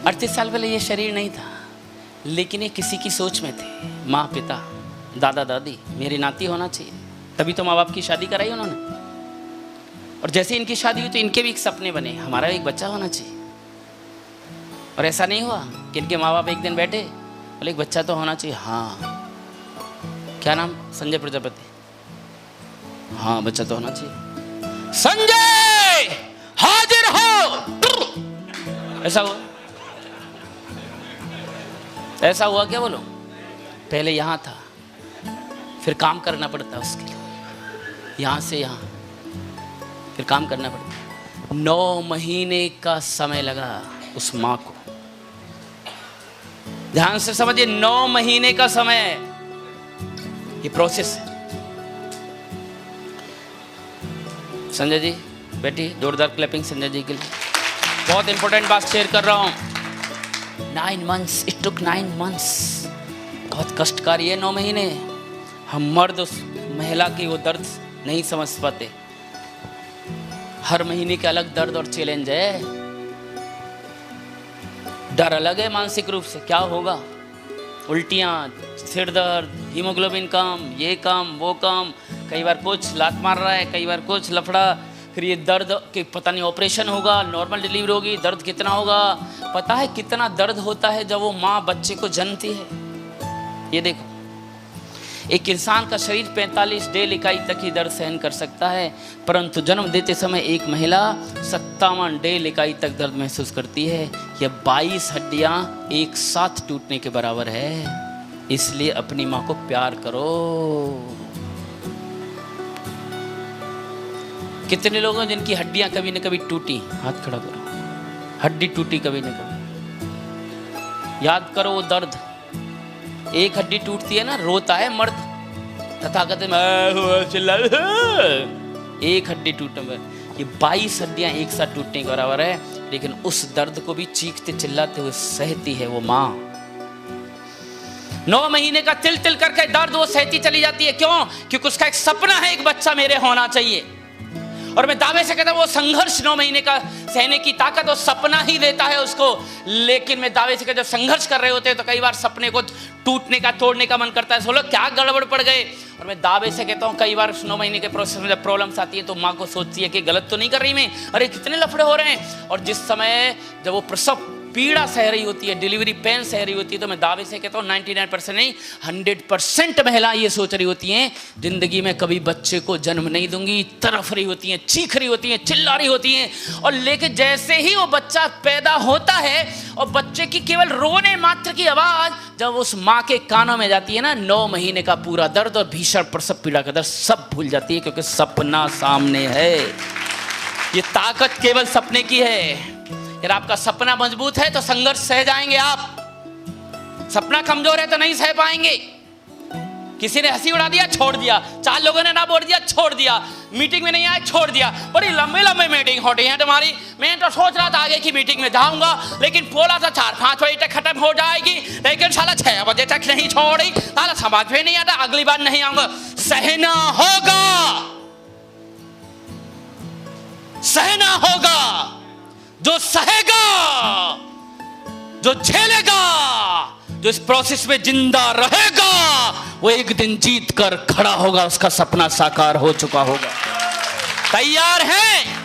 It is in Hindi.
38 साल पहले ये शरीर नहीं था, लेकिन ये किसी की सोच में थे। माँ पिता दादा दादी, मेरी नाती होना चाहिए, तभी तो माँ बाप की शादी कराई उन्होंने। और जैसे इनकी शादी हुई तो इनके भी एक सपने बने, हमारा एक बच्चा होना चाहिए। और ऐसा नहीं हुआ कि इनके माँ बाप एक दिन बैठे बोले एक बच्चा तो होना चाहिए। हाँ, क्या नाम? संजय प्रजापति। हाँ, बच्चा तो होना चाहिए। संजय हाजिर हो। ऐसा हुआ? ऐसा हुआ क्या? बोलो। पहले यहां था, फिर काम करना पड़ता उसके लिए, यहां से यहां, फिर काम करना पड़ता। 9 महीने का समय लगा उस मां को। ध्यान से समझिए, 9 महीने का समय ये प्रोसेस है। संजय जी बेटी, जोरदार क्लैपिंग संजय जी के लिए। बहुत इंपॉर्टेंट बात शेयर कर रहा हूं। 9 months, इट टुक 9 months। बहुत कष्टकारी है 9 महीने। हम मर्द उस महिला की वो दर्द नहीं समझ पाते। हर महीने के अलग दर्द और चैलेंज है। डर अलग है मानसिक रूप से, क्या होगा, उल्टियाँ, सिर दर्द, हीमोग्लोबिन कम, ये काम वो काम, कई बार कुछ लात मार रहा है, कई बार कुछ लफड़ा, फिर ये दर्द कि पता नहीं ऑपरेशन होगा, नॉर्मल डिलीवरी होगी, दर्द कितना होगा। पता है कितना दर्द होता है जब वो माँ बच्चे को जन्मती है? ये देखो, एक इंसान का शरीर 45 डेल इकाई तक ही दर्द सहन कर सकता है, परंतु जन्म देते समय एक महिला 57 डेल इकाई तक दर्द महसूस करती है। यह 22 हड्डियां एक साथ टूटने के बराबर है। इसलिए अपनी माँ को प्यार करो। कितने लोग हैं जिनकी हड्डियां कभी न कभी टूटी? हाथ खड़ा करो। हड्डी टूटी कभी न कभी। याद करो वो दर्द। एक हड्डी टूटती है ना, रोता है मर्द, तथाकथित चिल्ला, एक हड्डी टूटने में। ये 22 हड्डियां एक साथ टूटने के बराबर है, लेकिन उस दर्द को भी चीखते चिल्लाते हुए सहती है वो माँ। 9 महीने का तिल तिल करके दर्द वो सहती चली जाती है। क्यों? क्योंकि उसका एक सपना है, एक बच्चा मेरे होना चाहिए। और मैं दावे से कहता हूं वो संघर्ष 9 महीने का सहने की ताकत वो सपना ही देता है उसको। लेकिन मैं दावे से कहता हूं, जब संघर्ष कर रहे होते हैं तो कई बार सपने को टूटने का, तोड़ने का मन करता है। सोलो क्या गड़बड़ पड़ गए। और मैं दावे से कहता हूं कई बार 9 महीने के प्रोसेस में जब प्रॉब्लम्स आती है तो माँ को सोचती है कि गलत तो नहीं कर रही मैं, अरे कितने लफड़े हो रहे हैं। और जिस समय जब वो प्रसव पीड़ा सह रही होती है, डिलीवरी पेन सह रही होती है, तो मैं दावे से कहता हूँ 99% नहीं 100% महिला ये सोच रही होती हैं जिंदगी में कभी बच्चे को जन्म नहीं दूंगी। तरफ रही होती हैं, चीख रही होती हैं, चिल्ला रही होती हैं। और लेकिन जैसे ही वो बच्चा पैदा होता है और बच्चे की केवल रोने मात्र की आवाज जब उस माँ के कानों में जाती है ना, 9 महीने का पूरा दर्द और भीषण प्रसव पीड़ा का दर्द सब भूल जाती है, क्योंकि सपना सामने है। ये ताकत केवल सपने की है। अगर आपका सपना मजबूत है तो संघर्ष सह जाएंगे आप। सपना कमजोर है तो नहीं सह पाएंगे। किसी ने हंसी उड़ा दिया, छोड़ दिया। 4 लोगों ने ना बोल दिया, छोड़ दिया। मीटिंग में नहीं आए, छोड़ दिया। बड़ी लंबी लंबी मीटिंग होती है तुम्हारी। मैं तो सोच रहा था आगे की मीटिंग में जाऊंगा, लेकिन बोला था 4-5 बजे तक खत्म हो जाएगी, लेकिन साला 6 बजे तक नहीं छोड़ी। साला समझ में नहीं आता, अगली बार नहीं आऊंगा। सहना होगा, सहना होगा। जो सहेगा, जो झेलेगा, जो इस प्रोसेस में जिंदा रहेगा, वो एक दिन जीत कर खड़ा होगा। उसका सपना साकार हो चुका होगा। तैयार हैं?